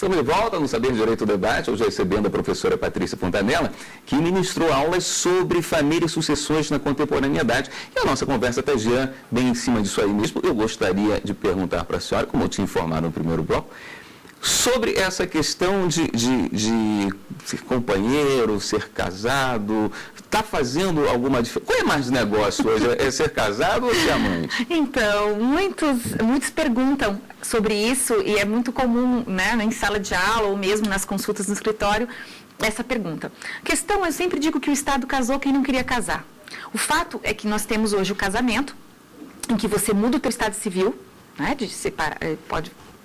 Estamos de volta no Saber Direito Debate, hoje recebendo a professora Patrícia Fontanella, que ministrou aulas sobre família e sucessões na contemporaneidade. E a nossa conversa está já bem em cima disso aí mesmo. Eu gostaria de perguntar para a senhora, como eu tinha informado no primeiro bloco, sobre essa questão de ser companheiro, ser casado, está fazendo alguma diferença? Qual é mais negócio hoje? É ser casado ou ser amante? Então, muitos perguntam sobre isso e é muito comum, né, em sala de aula ou mesmo nas consultas no escritório, essa pergunta. A questão, eu sempre digo que o Estado casou quem não queria casar. O fato é que nós temos hoje o casamento, em que você muda o teu estado civil, né, de separar,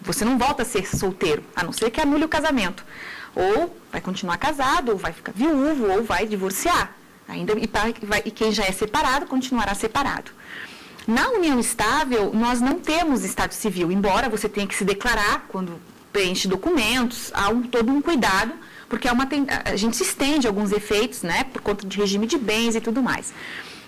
você não volta a ser solteiro, a não ser que anule o casamento. Ou vai continuar casado, ou vai ficar viúvo, ou vai divorciar. E quem já é separado, continuará separado. Na união estável, nós não temos estado civil, embora você tenha que se declarar quando preenche documentos, há todo um cuidado, porque a gente se estende alguns efeitos, né, por conta de regime de bens e tudo mais.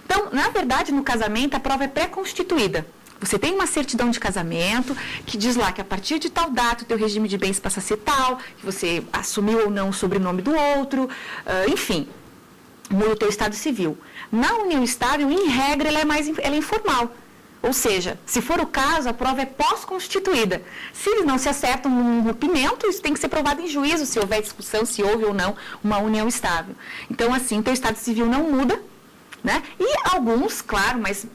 Então, na verdade, no casamento, a prova é pré-constituída. Você tem uma certidão de casamento que diz lá que a partir de tal data o teu regime de bens passa a ser tal, que você assumiu ou não o sobrenome do outro, enfim, muda o teu estado civil. Na união estável, em regra, ela é informal. Ou seja, se for o caso, a prova é pós-constituída. Se eles não se acertam num rompimento, isso tem que ser provado em juízo, se houver discussão, se houve ou não uma união estável. Então, assim, o teu estado civil não muda, né? E alguns, claro, mas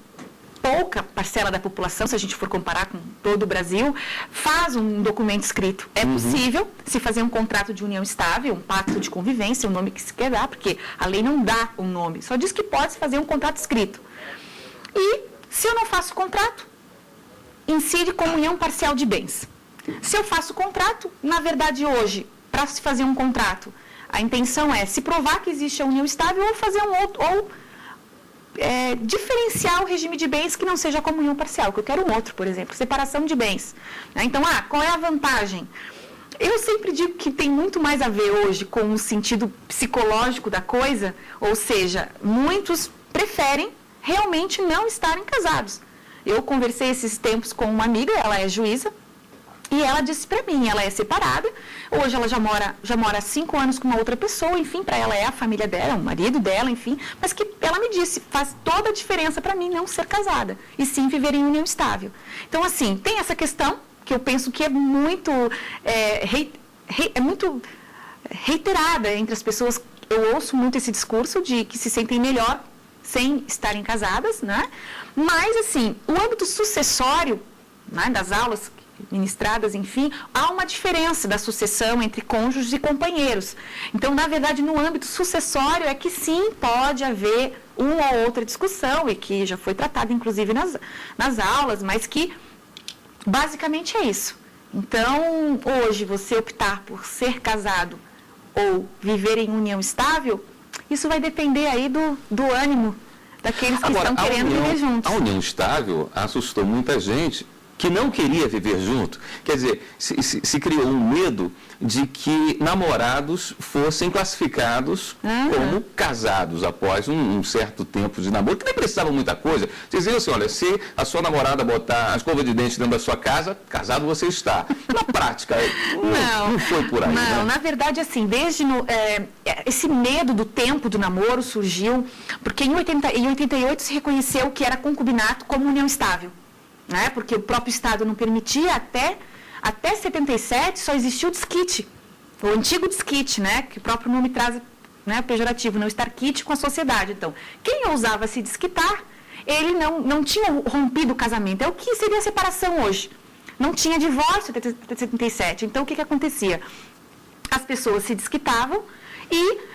pouca parcela da população, se a gente for comparar com todo o Brasil, faz um documento escrito. É possível se fazer um contrato de união estável, um pacto de convivência, o nome que se quer dar, porque a lei não dá um nome, só diz que pode se fazer um contrato escrito. E, se eu não faço contrato, incide comunhão parcial de bens. Se eu faço contrato, na verdade hoje, para se fazer um contrato, a intenção é se provar que existe a união estável ou fazer um outro, ou diferenciar o regime de bens que não seja a comunhão parcial, que eu quero um outro, por exemplo, separação de bens. Então, qual é a vantagem? Eu sempre digo que tem muito mais a ver hoje com o sentido psicológico da coisa, ou seja, muitos preferem realmente não estarem casados. Eu conversei esses tempos com uma amiga, ela é juíza, e ela disse para mim, ela é separada, hoje ela já mora há 5 anos com uma outra pessoa, enfim, para ela é a família dela, o marido dela, enfim, mas que ela me disse, faz toda a diferença para mim não ser casada, e sim viver em união estável. Então, assim, tem essa questão, que eu penso que é muito, muito reiterada entre as pessoas, eu ouço muito esse discurso de que se sentem melhor sem estarem casadas, né? Mas, assim, o âmbito sucessório, né, das aulas ministradas, enfim, há uma diferença da sucessão entre cônjuges e companheiros. Então, na verdade, no âmbito sucessório é que sim, pode haver uma ou outra discussão, e que já foi tratada, inclusive, nas aulas, mas que basicamente é isso. Então, hoje, você optar por ser casado ou viver em união estável, isso vai depender aí do ânimo daqueles que estão querendo viver juntos. A união estável assustou muita gente que não queria viver junto. Quer dizer, se criou um medo de que namorados fossem classificados como casados após um certo tempo de namoro, que nem precisava muita coisa. Diziam assim, olha, se a sua namorada botar a escova de dente dentro da sua casa, casado você está. Na prática, não foi por aí. Não, né? Na verdade, assim, esse medo do tempo do namoro surgiu porque em 88 se reconheceu que era concubinato como união estável. Né? Porque o próprio Estado não permitia, até 77 só existia o desquite, o antigo desquite, né? Que o próprio nome traz, né, pejorativo, não estar quite com a sociedade. Então, quem ousava se desquitar, ele não tinha rompido o casamento, é o que seria a separação hoje. Não tinha divórcio até 77, então o que acontecia? As pessoas se desquitavam e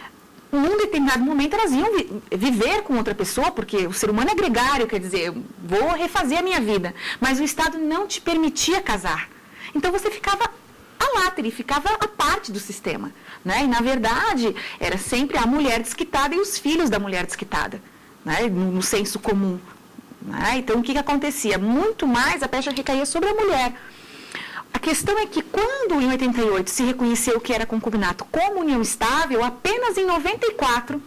num determinado momento elas iam viver com outra pessoa, porque o ser humano é gregário, quer dizer, eu vou refazer a minha vida, mas o Estado não te permitia casar. Então você ficava aláteri, ficava a parte do sistema, né? E na verdade era sempre a mulher desquitada e os filhos da mulher desquitada, né? No senso comum. Né? Então o que acontecia? Muito mais a pecha recaía sobre a mulher. A questão é que quando, em 88, se reconheceu que era concubinato como união estável, apenas em 94,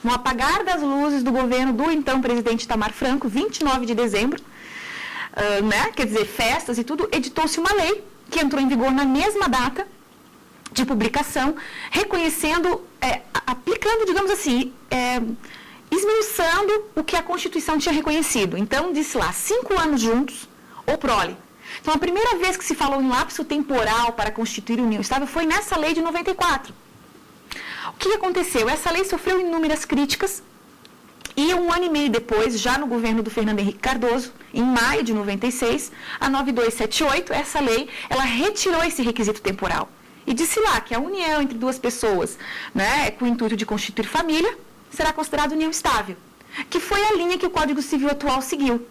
no apagar das luzes do governo do então presidente Itamar Franco, 29 de dezembro, né, quer dizer, festas e tudo, editou-se uma lei que entrou em vigor na mesma data, de publicação, reconhecendo, aplicando, digamos assim, esmiuçando o que a Constituição tinha reconhecido. Então, disse lá, 5 anos juntos, ou prole. Então, a primeira vez que se falou em lapso temporal para constituir união estável foi nessa lei de 94. O que aconteceu? Essa lei sofreu inúmeras críticas e 1 ano e meio depois, já no governo do Fernando Henrique Cardoso, em maio de 96, a 9278, essa lei, ela retirou esse requisito temporal. E disse lá que a união entre duas pessoas, né, com o intuito de constituir família, será considerada união estável, que foi a linha que o Código Civil atual seguiu.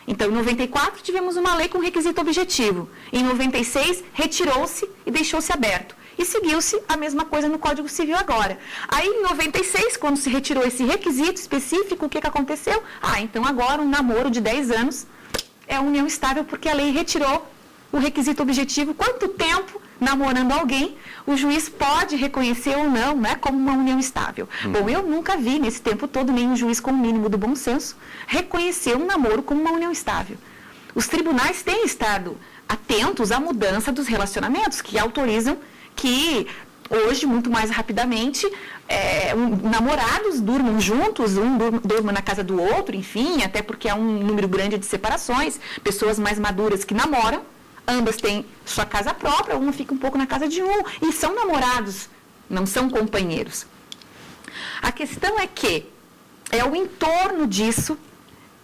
Então, em 94, tivemos uma lei com requisito objetivo. Em 96, retirou-se e deixou-se aberto. E seguiu-se a mesma coisa no Código Civil agora. Aí, em 96, quando se retirou esse requisito específico, o que aconteceu? Então agora um namoro de 10 anos é união estável, porque a lei retirou o requisito objetivo. Quanto tempo namorando alguém, o juiz pode reconhecer ou não, né, como uma união estável. Bom, eu nunca vi nesse tempo todo nenhum juiz com o mínimo do bom senso reconhecer um namoro como uma união estável. Os tribunais têm estado atentos à mudança dos relacionamentos, que autorizam que hoje, muito mais rapidamente, namorados durmam juntos, um durma na casa do outro, enfim, até porque há um número grande de separações, pessoas mais maduras que namoram, ambas têm sua casa própria, uma fica um pouco na casa de um, e são namorados, não são companheiros. A questão é que é o entorno disso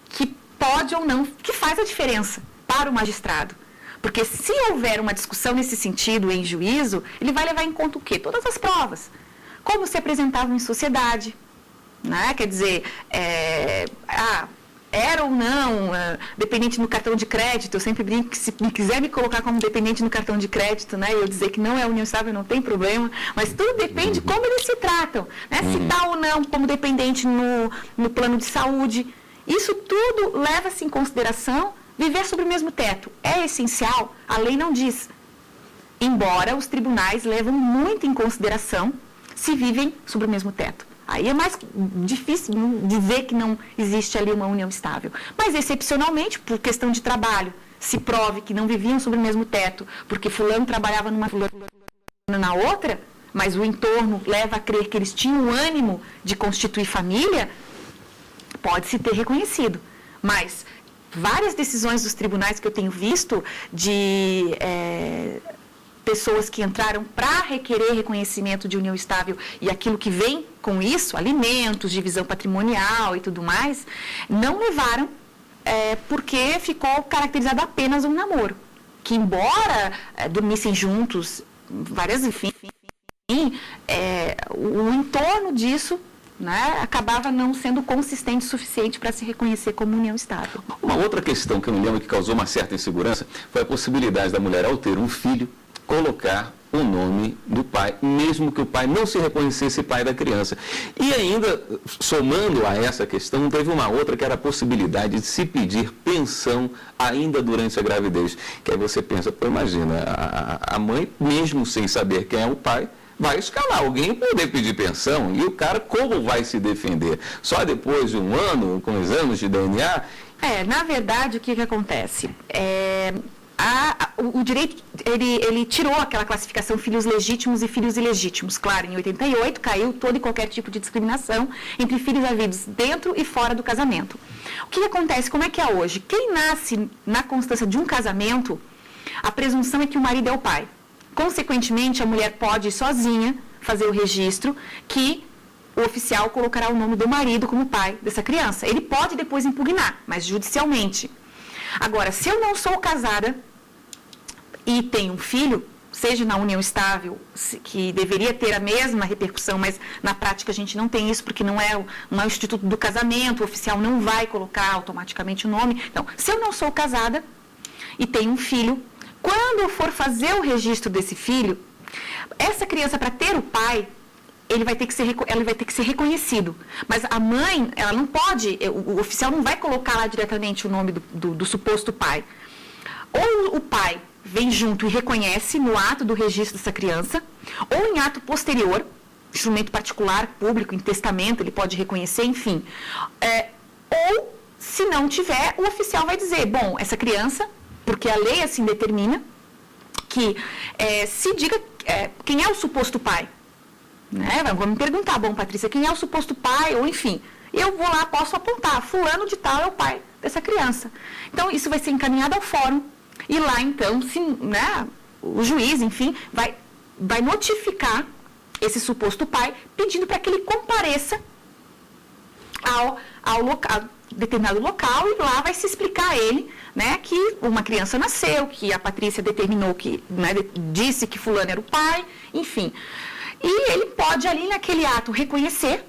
que pode ou não, que faz a diferença para o magistrado. Porque se houver uma discussão nesse sentido em juízo, ele vai levar em conta o quê? Todas as provas. Como se apresentavam em sociedade, né? Quer dizer, era ou não dependente no cartão de crédito. Eu sempre brinco que se me quiser me colocar como dependente no cartão de crédito, né, eu dizer que não é união estável, não tem problema, mas tudo depende de como eles se tratam, né, se está ou não como dependente no plano de saúde. Isso tudo leva-se em consideração. Viver sob o mesmo teto é essencial, a lei não diz. Embora os tribunais levam muito em consideração se vivem sob o mesmo teto. Aí é mais difícil dizer que não existe ali uma união estável. Mas, excepcionalmente, por questão de trabalho, se prove que não viviam sob o mesmo teto, porque fulano trabalhava numa fulano na outra, mas o entorno leva a crer que eles tinham o ânimo de constituir família, pode-se ter reconhecido. Mas várias decisões dos tribunais que eu tenho visto de pessoas que entraram para requerer reconhecimento de união estável e aquilo que vem com isso, alimentos, divisão patrimonial e tudo mais, não levaram porque ficou caracterizado apenas um namoro. Que embora dormissem juntos, várias, enfim, o entorno disso, né, acabava não sendo consistente o suficiente para se reconhecer como união estável. Uma outra questão que eu me lembro que causou uma certa insegurança foi a possibilidade da mulher, ao ter um filho, colocar o nome do pai, mesmo que o pai não se reconhecesse pai da criança. E ainda, somando a essa questão, teve uma outra que era a possibilidade de se pedir pensão ainda durante a gravidez. Que aí você pensa, imagina, a mãe, mesmo sem saber quem é o pai, vai escalar alguém para poder pedir pensão. E o cara como vai se defender? Só depois de um ano, com exames de DNA? Na verdade, o que acontece? O direito, ele tirou aquela classificação filhos legítimos e filhos ilegítimos. Claro, em 88 caiu todo e qualquer tipo de discriminação entre filhos havidos dentro e fora do casamento. O que acontece? Como é que é hoje? Quem nasce na constância de um casamento, a presunção é que o marido é o pai. Consequentemente, a mulher pode ir sozinha fazer o registro que o oficial colocará o nome do marido como pai dessa criança. Ele pode depois impugnar, mas judicialmente. Agora, se eu não sou casada e tenho um filho, seja na união estável, que deveria ter a mesma repercussão, mas na prática a gente não tem isso, porque não é o instituto do casamento, o oficial não vai colocar automaticamente o nome. Então, se eu não sou casada e tenho um filho, quando eu for fazer o registro desse filho, essa criança, para ter o pai, ela vai ter que ser reconhecido. Mas a mãe, ela não pode, o oficial não vai colocar lá diretamente o nome do suposto pai. Ou o pai vem junto e reconhece no ato do registro dessa criança, ou em ato posterior, instrumento particular, público, em testamento, ele pode reconhecer, enfim. Ou, se não tiver, o oficial vai dizer, bom, essa criança, porque a lei assim determina, que se diga quem é o suposto pai? Né? Vamos me perguntar, bom, Patrícia, quem é o suposto pai? Ou enfim, eu vou lá, posso apontar, fulano de tal é o pai dessa criança. Então, isso vai ser encaminhado ao fórum, e lá, então, né, o juiz, enfim, vai notificar esse suposto pai, pedindo para que ele compareça ao determinado local, e lá vai se explicar a ele, né, que uma criança nasceu, que a Patrícia determinou que, né, disse que fulano era o pai, enfim. E ele pode ali naquele ato reconhecer,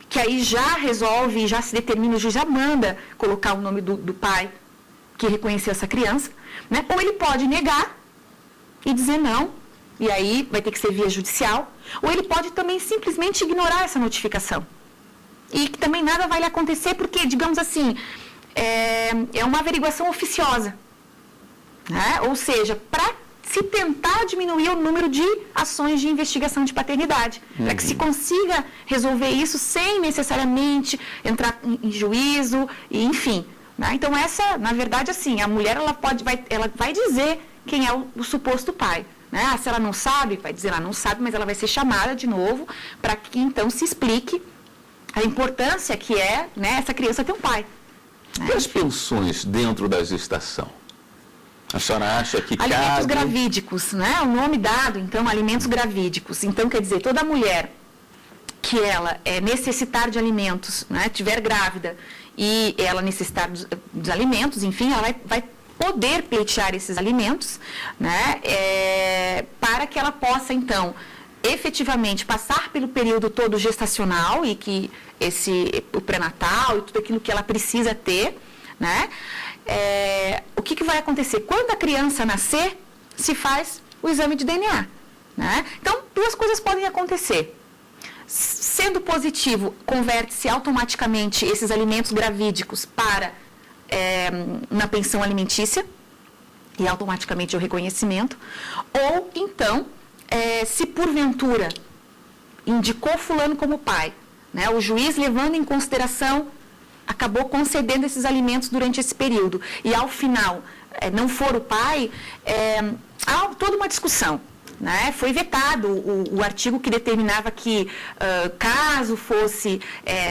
que aí já resolve, já se determina, o juiz já manda colocar o nome do pai que reconheceu essa criança, né? Ou ele pode negar e dizer não, e aí vai ter que ser via judicial, ou ele pode também simplesmente ignorar essa notificação. E que também nada vai lhe acontecer, porque, digamos assim, é uma averiguação oficiosa, né? Ou seja, para se tentar diminuir o número de ações de investigação de paternidade, para que se consiga resolver isso sem necessariamente entrar em juízo, e, enfim. Né? Então, na verdade, assim, a mulher ela vai dizer quem é o suposto pai. Né? Se ela não sabe, vai dizer ela não sabe, mas ela vai ser chamada de novo para que então se explique a importância que é, né, essa criança ter um pai. Né? E as pensões dentro da gestação? A senhora acha que alimentos gravídicos, né? O nome dado, então, alimentos gravídicos. Então, quer dizer, toda mulher que ela necessitar de alimentos, né, tiver grávida e ela necessitar dos alimentos, enfim, ela vai poder pleitear esses alimentos, né, para que ela possa, então, efetivamente passar pelo período todo gestacional e que o pré-natal e tudo aquilo que ela precisa ter, né? O que vai acontecer? Quando a criança nascer, se faz o exame de DNA. Né? Então, duas coisas podem acontecer. Sendo positivo, converte-se automaticamente esses alimentos gravídicos para na pensão alimentícia, e automaticamente o reconhecimento. Ou, então, se porventura indicou fulano como pai, né? O juiz, levando em consideração, acabou concedendo esses alimentos durante esse período, e ao final não for o pai, há toda uma discussão. Né? Foi vetado o artigo que determinava que, caso fosse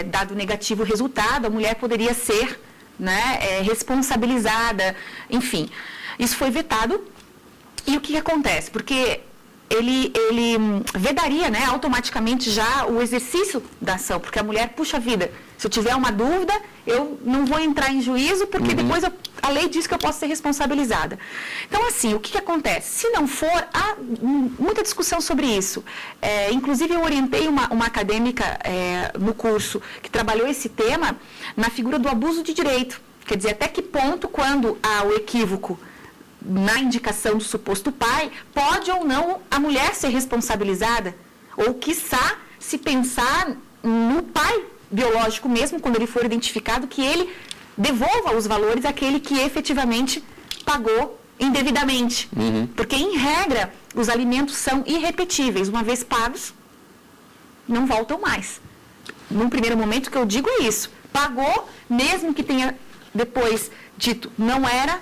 dado negativo o resultado, a mulher poderia ser, né, responsabilizada, enfim. Isso foi vetado, e o que acontece? Porque ele vedaria, né, automaticamente já o exercício da ação, porque a mulher, puxa vida, se eu tiver uma dúvida, eu não vou entrar em juízo, porque depois a lei diz que eu posso ser responsabilizada. Então, assim, o que acontece? Se não for, há muita discussão sobre isso. Inclusive, eu orientei uma acadêmica no curso que trabalhou esse tema na figura do abuso de direito. Quer dizer, até que ponto, quando há o equívoco na indicação do suposto pai, pode ou não a mulher ser responsabilizada? Ou, quiçá, se pensar no pai biológico mesmo, quando ele for identificado, que ele devolva os valores àquele que efetivamente pagou indevidamente. Porque, em regra, os alimentos são irrepetíveis. Uma vez pagos, não voltam mais. Num primeiro momento, o que eu digo é isso. Pagou, mesmo que tenha depois dito não era,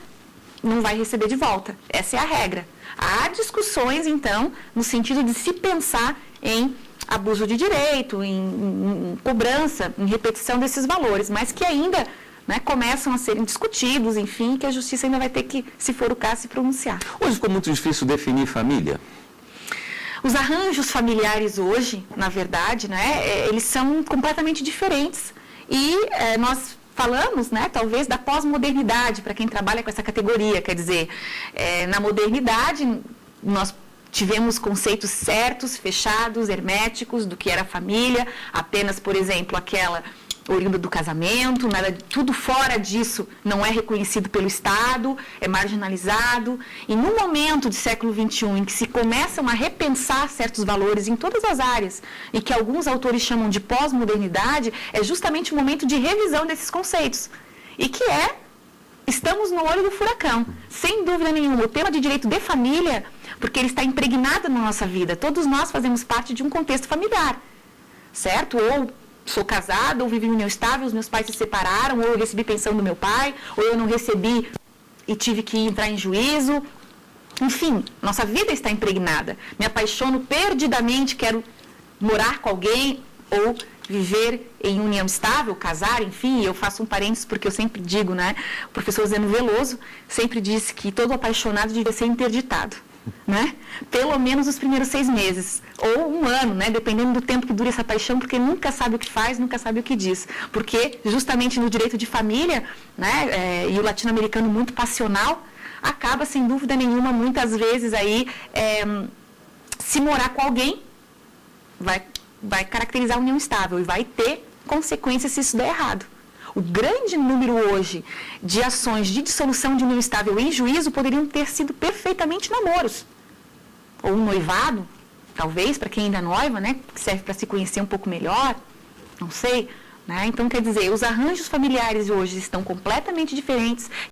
não vai receber de volta. Essa é a regra. Há discussões, então, no sentido de se pensar em abuso de direito, em cobrança, em repetição desses valores, mas que ainda, né, começam a serem discutidos, enfim, que a justiça ainda vai ter que, se for o caso, se pronunciar. Hoje ficou muito difícil definir família? Os arranjos familiares hoje, na verdade, né, eles são completamente diferentes. E nós falamos, né, talvez, da pós-modernidade, para quem trabalha com essa categoria. Quer dizer, na modernidade, nós tivemos conceitos certos, fechados, herméticos do que era família, apenas, por exemplo, aquela oriunda do casamento, tudo fora disso não é reconhecido pelo Estado, é marginalizado. E no momento do século XXI, em que se começam a repensar certos valores em todas as áreas, e que alguns autores chamam de pós-modernidade, é justamente o momento de revisão desses conceitos. E que estamos no olho do furacão, sem dúvida nenhuma. O tema de direito de família, porque ele está impregnado na nossa vida. Todos nós fazemos parte de um contexto familiar, certo? Ou sou casada, ou vivo em união estável, os meus pais se separaram, ou eu recebi pensão do meu pai, ou eu não recebi e tive que entrar em juízo. Enfim, nossa vida está impregnada. Me apaixono perdidamente, quero morar com alguém ou viver em união estável, casar, enfim. Eu faço um parênteses porque eu sempre digo, né? O professor Zeno Veloso sempre disse que todo apaixonado devia ser interditado, né? Pelo menos os primeiros 6 meses, ou 1 ano, né? Dependendo do tempo que dura essa paixão, porque nunca sabe o que faz, nunca sabe o que diz. Porque justamente no direito de família, né? E o latino-americano muito passional, acaba, sem dúvida nenhuma, muitas vezes aí, se morar com alguém, vai caracterizar a união estável e vai ter consequências se isso der errado. O grande número hoje de ações de dissolução de união estável em juízo poderiam ter sido perfeitamente namoros. Ou um noivado, talvez, para quem ainda é noiva, né? Que serve para se conhecer um pouco melhor, não sei. Né? Então, quer dizer, os arranjos familiares hoje estão completamente diferentes